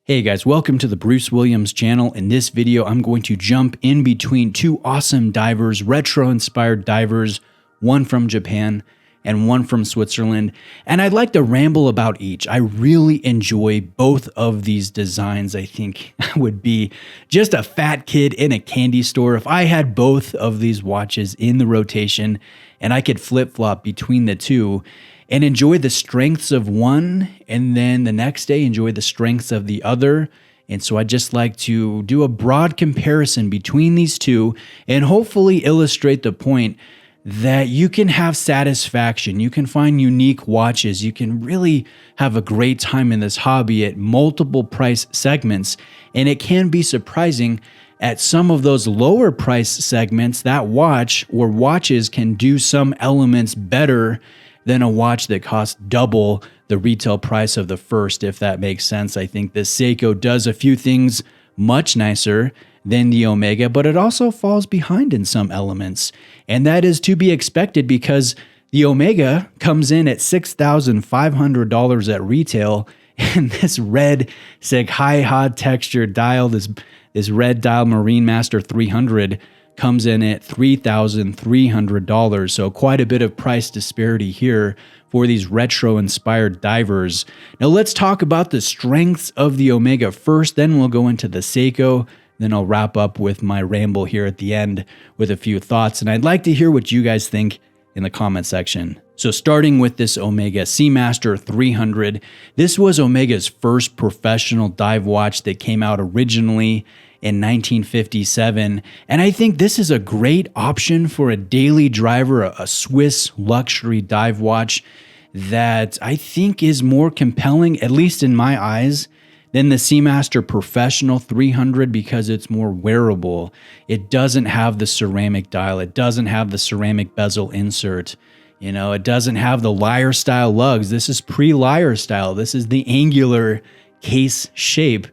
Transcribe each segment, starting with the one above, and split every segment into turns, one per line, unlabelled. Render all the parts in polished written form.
Hey guys, welcome to the Bruce Williams channel. In this video, I'm going to jump in between two awesome divers, retro-inspired divers, one from Japan and one from Switzerland. And I'd like to ramble about each. I really enjoy both of these designs. I think I would be just a fat kid in a candy store if I had both of these watches in the rotation and I could flip-flop between the two and enjoy the strengths of one, and then the next day enjoy the strengths of the other. And so I just like to do a broad comparison between these two and hopefully illustrate the point that you can have satisfaction, you can find unique watches, you can really have a great time in this hobby at multiple price segments, and it can be surprising at some of those lower price segments that watch or watches can do some elements better than a watch that costs double the retail price of the first, if that makes sense. I think the Seiko does a few things much nicer than the Omega, but it also falls behind in some elements. And that is to be expected because the Omega comes in at $6,500 at retail, and this red Seiko textured dial, this red dial Marinemaster 300, comes in at $3,300. So quite a bit of price disparity here for these retro-inspired divers. Now let's talk about the strengths of the Omega first, then we'll go into the Seiko, then I'll wrap up with my ramble here at the end with a few thoughts, and I'd like to hear what you guys think in the comment section. So starting with this Omega Seamaster 300, this was Omega's first professional dive watch that came out originally in 1957, and I think this is a great option for a daily driver, a Swiss luxury dive watch that I think is more compelling, at least in my eyes, than the Seamaster Professional 300 because it's more wearable. It doesn't have the ceramic dial, it doesn't have the ceramic bezel insert, it doesn't have the lyre style lugs. This is pre-lyre style. This is the angular case shape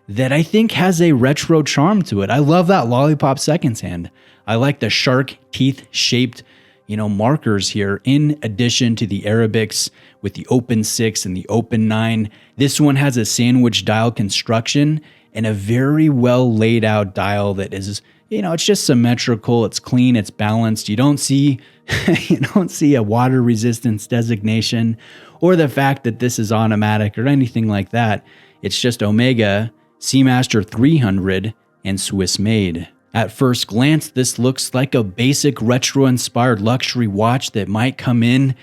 that I think has a retro charm to it. I love that lollipop seconds hand. I like the shark teeth shaped, markers here in addition to the Arabics with the open 6 and the open 9. This one has a sandwich dial construction and a very well laid out dial that is, it's just symmetrical, it's clean, it's balanced. You don't see a water resistance designation or the fact that this is automatic or anything like that. It's just Omega, Seamaster 300, and Swiss made. At first glance, this looks like a basic retro-inspired luxury watch that might come in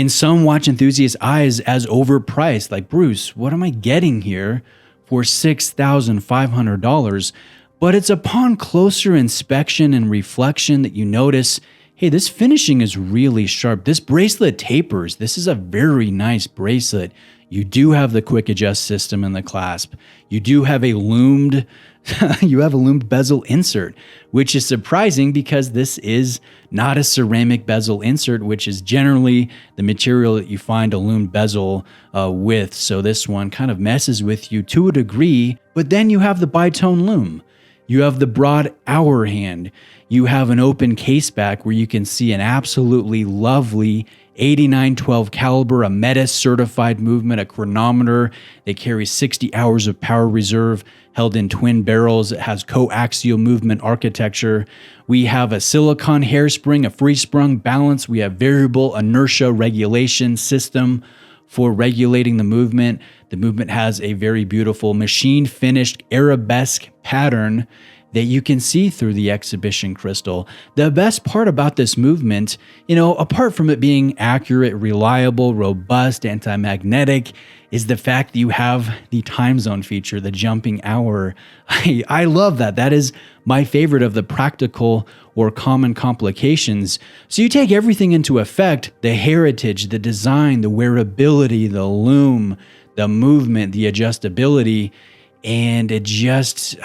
some watch enthusiasts' eyes as overpriced. Like, Bruce, what am I getting here for $6,500? But it's upon closer inspection and reflection that you notice, hey, this finishing is really sharp. This bracelet tapers. This is a very nice bracelet. You do have the quick adjust system in the clasp. You do have a loomed bezel insert, which is surprising because this is not a ceramic bezel insert, which is generally the material that you find a loomed bezel with. So this one kind of messes with you to a degree, but then you have the bitone loom. You have the broad hour hand. You have an open case back where you can see an absolutely lovely 8912 caliber, a Metis certified movement, a chronometer that carries 60 hours of power reserve held in twin barrels. It has coaxial movement architecture. We have a silicon hairspring, a free sprung balance. We have variable inertia regulation system for regulating the movement. The movement has a very beautiful machine finished arabesque pattern that you can see through the exhibition crystal. The best part about this movement, apart from it being accurate, reliable, robust, anti-magnetic, is the fact that you have the time zone feature, the jumping hour. I love that. That is my favorite of the practical or common complications. So you take everything into effect, the heritage, the design, the wearability, the loom, the movement, the adjustability, and it just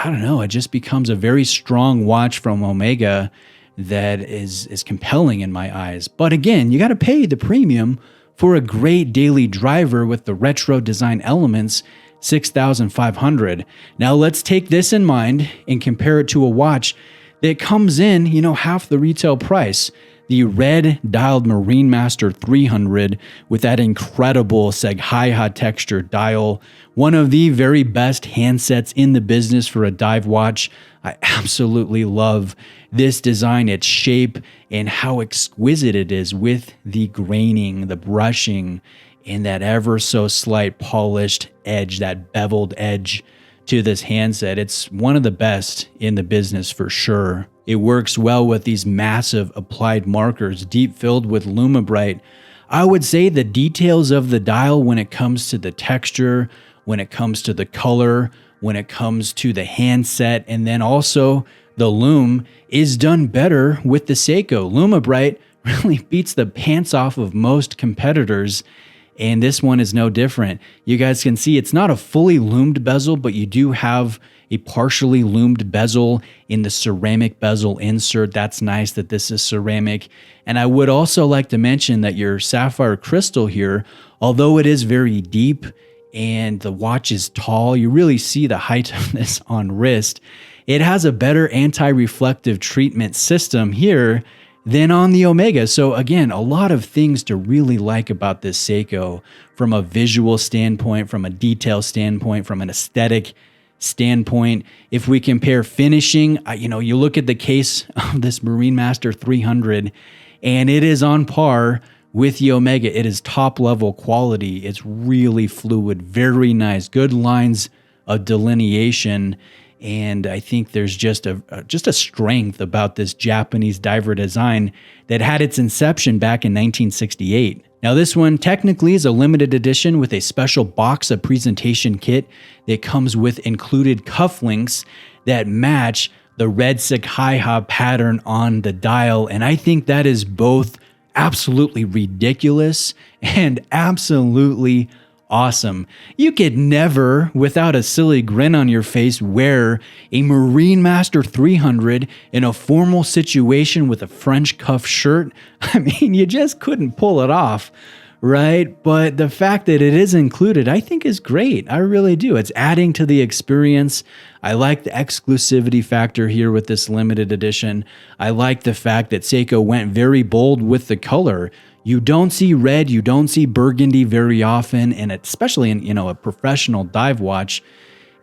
becomes a very strong watch from Omega that is compelling in my eyes. But again, you got to pay the premium for a great daily driver with the retro design elements, $6,500. Now let's take this in mind and compare it to a watch that comes in, half the retail price. the red dialed Marinemaster 300 with that incredible Seghaiha texture dial, one of the very best handsets in the business for a dive watch. I absolutely love this design, its shape, and how exquisite it is with the graining, the brushing, and that ever so slight polished edge, that beveled edge to this handset. It's one of the best in the business for sure. It works well with these massive applied markers, deep filled with LumiBrite. I would say the details of the dial when it comes to the texture, when it comes to the color, when it comes to the handset, and then also the lume is done better with the Seiko. LumiBrite really beats the pants off of most competitors, and this one is no different. You guys can see it's not a fully lumed bezel, but you do have a partially lumed bezel in the ceramic bezel insert. That's nice that this is ceramic. And I would also like to mention that your sapphire crystal here, although it is very deep and the watch is tall, you really see the height of this on wrist. It has a better anti-reflective treatment system here than on the Omega. So again, a lot of things to really like about this Seiko from a visual standpoint, from a detail standpoint, from an aesthetic standpoint. If we compare finishing, you look at the case of this Marinemaster 300 and it is on par with the Omega. It is top level quality. It's really fluid, very nice, good lines of delineation. And I think there's just a strength about this Japanese diver design that had its inception back in 1968. Now this one technically is a limited edition with a special box of presentation kit that comes with included cufflinks that match the red Seghaiha pattern on the dial. And I think that is both absolutely ridiculous and absolutely awesome. You could never, without a silly grin on your face, wear a Marinemaster 300 in a formal situation with a French cuff shirt. I mean, you just couldn't pull it off, right? But the fact that it is included, I think is great. I really do. It's adding to the experience. I like the exclusivity factor here with this limited edition. I like the fact that Seiko went very bold with the color. You don't see red, you don't see burgundy very often, and especially in a professional dive watch.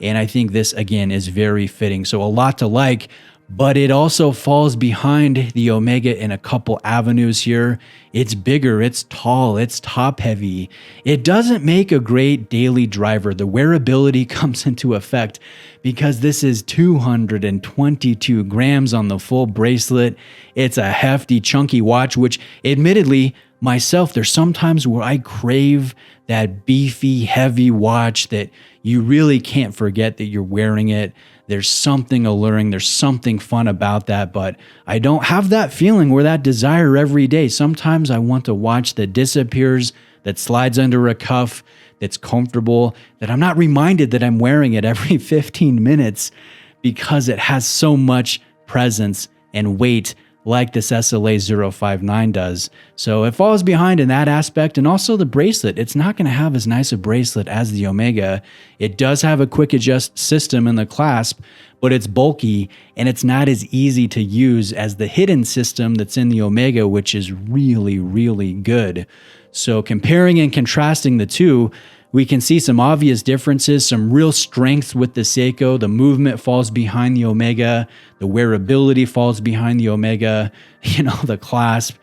And I think this again is very fitting. So a lot to like, but it also falls behind the Omega in a couple avenues here. It's bigger, it's tall, it's top heavy. It doesn't make a great daily driver. The wearability comes into effect because this is 222 grams on the full bracelet. It's a hefty, chunky watch, which admittedly, myself, there's sometimes where I crave that beefy, heavy watch that you really can't forget that you're wearing it. There's something alluring, there's something fun about that, but I don't have that feeling or that desire every day. Sometimes I want a watch that disappears, that slides under a cuff, that's comfortable, that I'm not reminded that I'm wearing it every 15 minutes because it has so much presence and weight like this SLA 059 does. So it falls behind in that aspect, and also the bracelet. It's not going to have as nice a bracelet as the Omega. It does have a quick adjust system in the clasp, but it's bulky and it's not as easy to use as the hidden system that's in the Omega, which is really, really good. So comparing and contrasting the two, we can see some obvious differences, some real strengths with the Seiko. The movement falls behind the Omega. The wearability falls behind the Omega. The clasp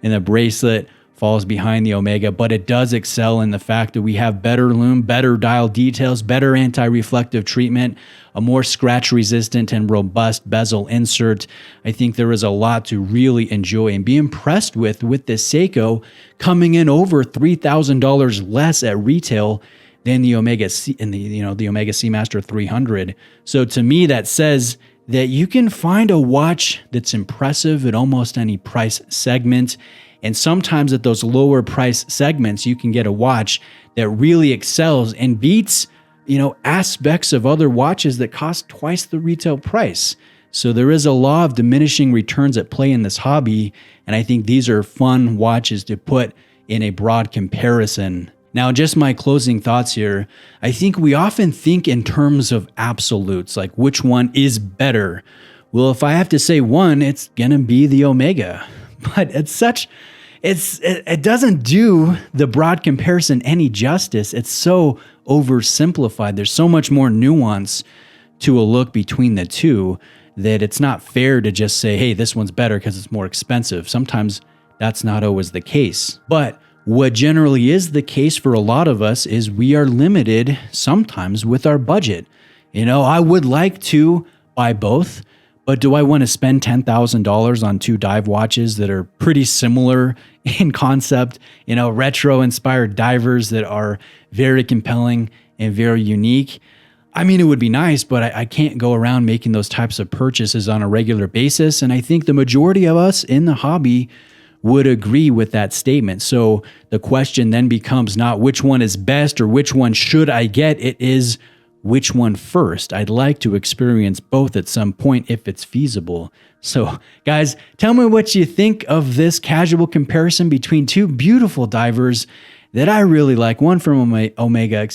and the bracelet falls behind the Omega, but it does excel in the fact that we have better lume, better dial details, better anti-reflective treatment, a more scratch-resistant and robust bezel insert. I think there is a lot to really enjoy and be impressed with this Seiko coming in over $3,000 less at retail than the Omega the Omega Seamaster 300. So to me, that says that you can find a watch that's impressive at almost any price segment. And sometimes at those lower price segments, you can get a watch that really excels and beats, aspects of other watches that cost twice the retail price. So there is a law of diminishing returns at play in this hobby. And I think these are fun watches to put in a broad comparison. Now, just my closing thoughts here. I think we often think in terms of absolutes, like which one is better. Well, if I have to say one, it's going to be the Omega. but it doesn't do the broad comparison any justice. It's so oversimplified. There's so much more nuance to a look between the two that it's not fair to just say, hey, this one's better because it's more expensive. Sometimes that's not always the case. But what generally is the case for a lot of us is we are limited sometimes with our budget. I would like to buy both, but do I want to spend $10,000 on two dive watches that are pretty similar in concept, retro-inspired divers that are very compelling and very unique? I mean, it would be nice, but I can't go around making those types of purchases on a regular basis. And I think the majority of us in the hobby would agree with that statement. So the question then becomes not which one is best or which one should I get. It is which one first. I'd like to experience both at some point if it's feasible. So guys, tell me what you think of this casual comparison between two beautiful divers that I really like, one from Omega,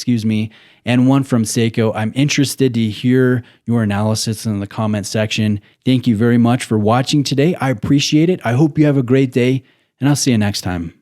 and one from Seiko. I'm interested to hear your analysis in the comment section. Thank you very much for watching today. I appreciate it. I hope you have a great day, and I'll see you next time.